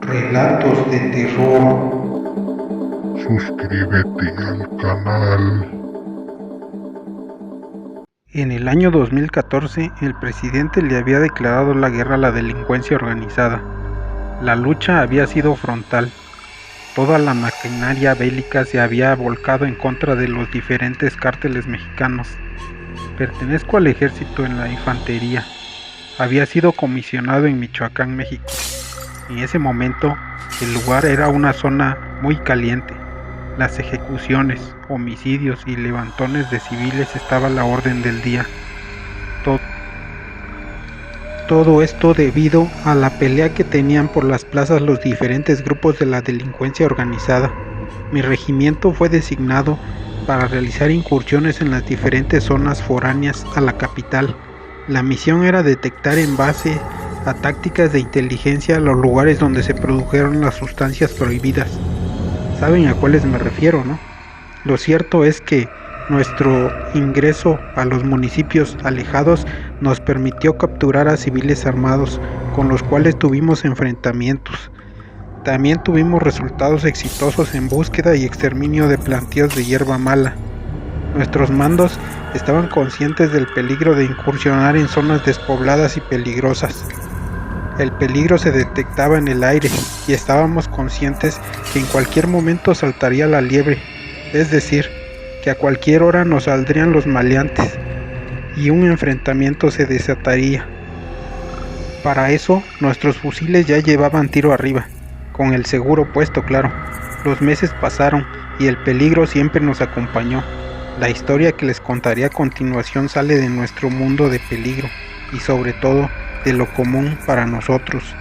Relatos de terror. Suscríbete al canal. En el año 2014, el presidente le había declarado la guerra a la delincuencia organizada. La lucha había sido frontal. Toda la maquinaria bélica se había volcado en contra de los diferentes cárteles mexicanos. Pertenezco al ejército en la infantería. Había sido comisionado en Michoacán, México. En ese momento, el lugar era una zona muy caliente. Las ejecuciones, homicidios y levantones de civiles estaban a la orden del día. Todo esto debido a la pelea que tenían por las plazas los diferentes grupos de la delincuencia organizada. Mi regimiento fue designado para realizar incursiones en las diferentes zonas foráneas a la capital. La misión era detectar en base a tácticas de inteligencia los lugares donde se produjeron las sustancias prohibidas. Saben a cuáles me refiero, ¿no? Lo cierto es que nuestro ingreso a los municipios alejados nos permitió capturar a civiles armados con los cuales tuvimos enfrentamientos. También tuvimos resultados exitosos en búsqueda y exterminio de plantíos de hierba mala. Nuestros mandos estaban conscientes del peligro de incursionar en zonas despobladas y peligrosas. El peligro se detectaba en el aire y estábamos conscientes que en cualquier momento saltaría la liebre, es decir, que a cualquier hora nos saldrían los maleantes y un enfrentamiento se desataría. Para eso, nuestros fusiles ya llevaban tiro arriba, con el seguro puesto, claro. Los meses pasaron y el peligro siempre nos acompañó. La historia que les contaré a continuación sale de nuestro mundo de peligro y sobre todo de lo común para nosotros.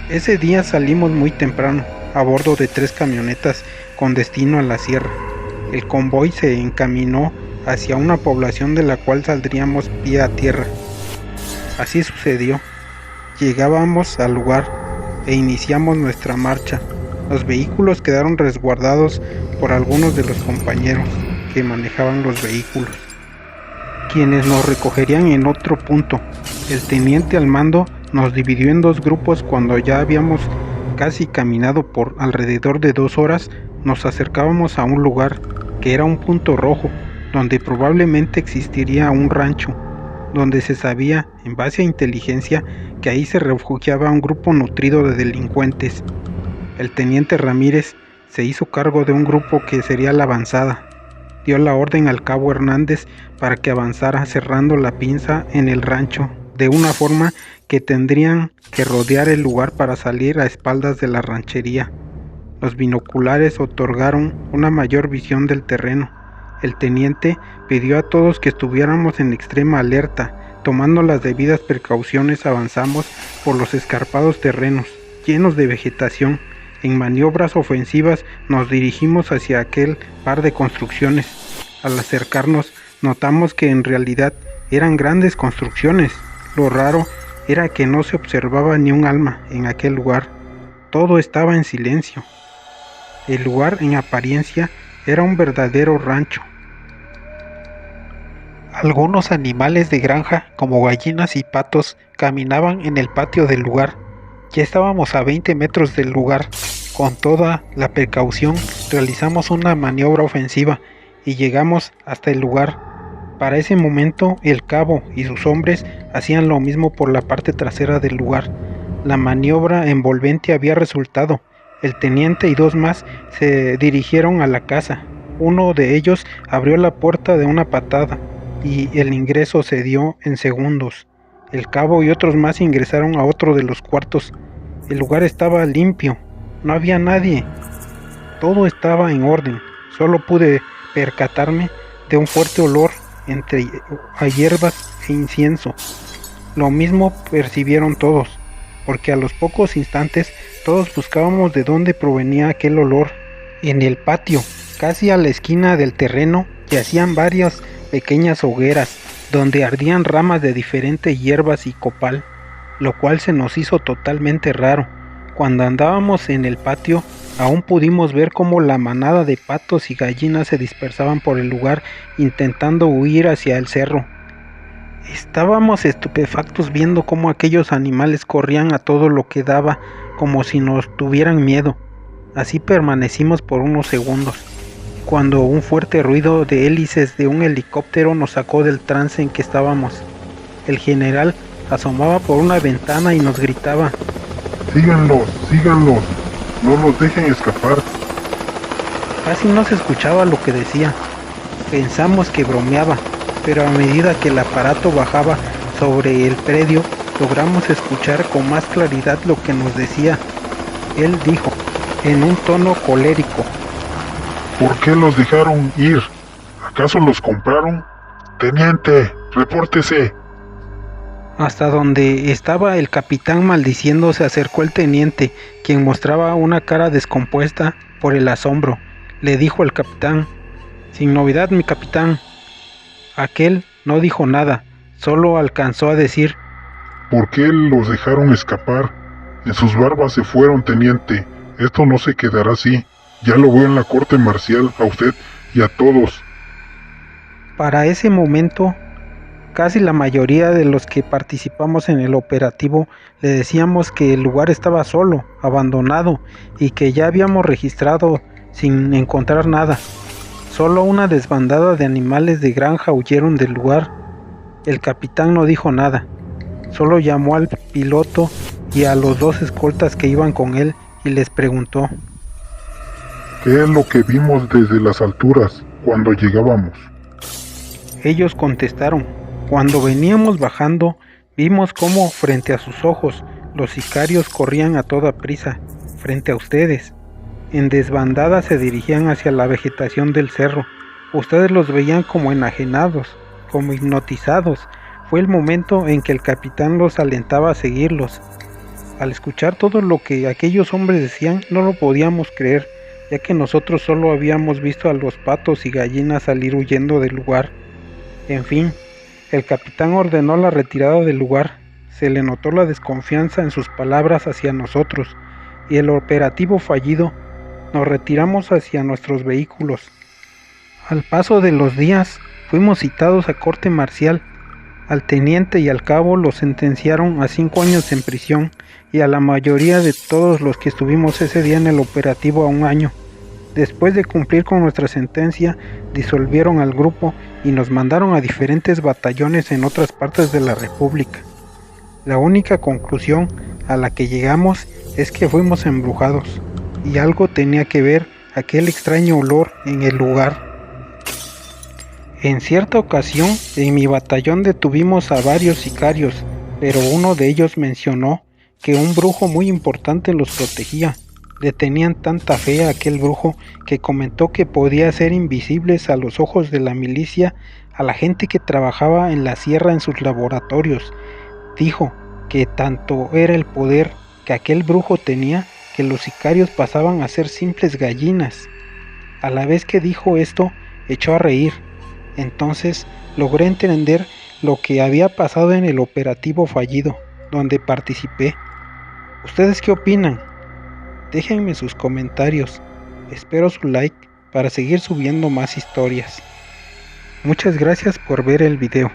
Ese día salimos muy temprano, a bordo de 3 camionetas con destino a la sierra. El convoy se encaminó hacia una población de la cual saldríamos pie a tierra. Así sucedió. Llegábamos al lugar e iniciamos nuestra marcha. Los vehículos quedaron resguardados por algunos de los compañeros que manejaban los vehículos, quienes nos recogerían en otro punto. El teniente al mando nos dividió en 2 grupos. Cuando ya habíamos casi caminado por alrededor de 2 horas, nos acercábamos a un lugar que era un punto rojo, donde probablemente existiría un rancho, donde se sabía, en base a inteligencia, que ahí se refugiaba un grupo nutrido de delincuentes. El teniente Ramírez se hizo cargo de un grupo que sería la avanzada. Dio la orden al cabo Hernández para que avanzara cerrando la pinza en el rancho, de una forma que tendrían que rodear el lugar para salir a espaldas de la ranchería. Los binoculares otorgaron una mayor visión del terreno. El teniente pidió a todos que estuviéramos en extrema alerta. Tomando las debidas precauciones, avanzamos por los escarpados terrenos, llenos de vegetación. En maniobras ofensivas nos dirigimos hacia aquel par de construcciones. Al acercarnos, notamos que en realidad eran grandes construcciones. Lo raro era que no se observaba ni un alma en aquel lugar. Todo estaba en silencio. El lugar, en apariencia, era un verdadero rancho. Algunos animales de granja, como gallinas y patos, caminaban en el patio del lugar. Ya estábamos a 20 metros del lugar. Con toda la precaución, realizamos una maniobra ofensiva y llegamos hasta el lugar. Para ese momento, el cabo y sus hombres hacían lo mismo por la parte trasera del lugar. La maniobra envolvente había resultado. El teniente y 2 más se dirigieron a la casa. Uno de ellos abrió la puerta de una patada y el ingreso se dio en segundos. El cabo y otros más ingresaron a otro de los cuartos. El lugar estaba limpio, no había nadie. Todo estaba en orden. Solo pude percatarme de un fuerte olor entre a hierbas e incienso. Lo mismo percibieron todos, porque a los pocos instantes todos buscábamos de dónde provenía aquel olor. En el patio, casi a la esquina del terreno, yacían varias pequeñas hogueras, donde ardían ramas de diferentes hierbas y copal, lo cual se nos hizo totalmente raro. Cuando andábamos en el patio, aún pudimos ver cómo la manada de patos y gallinas se dispersaban por el lugar intentando huir hacia el cerro. Estábamos estupefactos viendo cómo aquellos animales corrían a todo lo que daba, como si nos tuvieran miedo. Así permanecimos por unos segundos, cuando un fuerte ruido de hélices de un helicóptero nos sacó del trance en que estábamos. El general asomaba por una ventana y nos gritaba: Síganlos, síganlos, no los dejen escapar. Casi no se escuchaba lo que decía. Pensamos que bromeaba, pero a medida que el aparato bajaba sobre el predio, logramos escuchar con más claridad lo que nos decía. Él dijo, en un tono colérico: ¿Por qué los dejaron ir? ¿Acaso los compraron? Teniente, repórtese. Hasta donde estaba el capitán maldiciendo se acercó el teniente, quien mostraba una cara descompuesta por el asombro. Le dijo al capitán: Sin novedad, mi capitán. Aquel no dijo nada, solo alcanzó a decir: ¿Por qué los dejaron escapar? En sus barbas se fueron, teniente. Esto no se quedará así. Ya lo veo en la corte marcial, a usted y a todos. Para ese momento, casi la mayoría de los que participamos en el operativo le decíamos que el lugar estaba solo, abandonado, y que ya habíamos registrado sin encontrar nada. Solo una desbandada de animales de granja huyeron del lugar. El capitán no dijo nada, solo llamó al piloto y a los 2 escoltas que iban con él y les preguntó: ¿Qué es lo que vimos desde las alturas cuando llegábamos? Ellos contestaron: Cuando veníamos bajando, vimos cómo frente a sus ojos los sicarios corrían a toda prisa, frente a ustedes. En desbandada se dirigían hacia la vegetación del cerro. Ustedes los veían como enajenados, como hipnotizados. Fue el momento en que el capitán los alentaba a seguirlos. Al escuchar todo lo que aquellos hombres decían, no lo podíamos creer, ya que nosotros solo habíamos visto a los patos y gallinas salir huyendo del lugar. En fin, el capitán ordenó la retirada del lugar. Se le notó la desconfianza en sus palabras hacia nosotros, y el operativo fallido. Nos retiramos hacia nuestros vehículos. Al paso de los días, fuimos citados a corte marcial. Al teniente y al cabo los sentenciaron a 5 años en prisión, y a la mayoría de todos los que estuvimos ese día en el operativo a 1 año. Después de cumplir con nuestra sentencia, disolvieron al grupo y nos mandaron a diferentes batallones en otras partes de la República. La única conclusión a la que llegamos es que fuimos embrujados, y algo tenía que ver aquel extraño olor en el lugar. En cierta ocasión, en mi batallón detuvimos a varios sicarios, pero uno de ellos mencionó que un brujo muy importante los protegía. Le tenían tanta fe a aquel brujo que comentó que podía hacer invisibles a los ojos de la milicia a la gente que trabajaba en la sierra en sus laboratorios. Dijo que tanto era el poder que aquel brujo tenía que los sicarios pasaban a ser simples gallinas. A la vez que dijo esto, echó a reír. Entonces logré entender lo que había pasado en el operativo fallido, donde participé. ¿Ustedes qué opinan? Déjenme sus comentarios. Espero su like para seguir subiendo más historias. Muchas gracias por ver el video.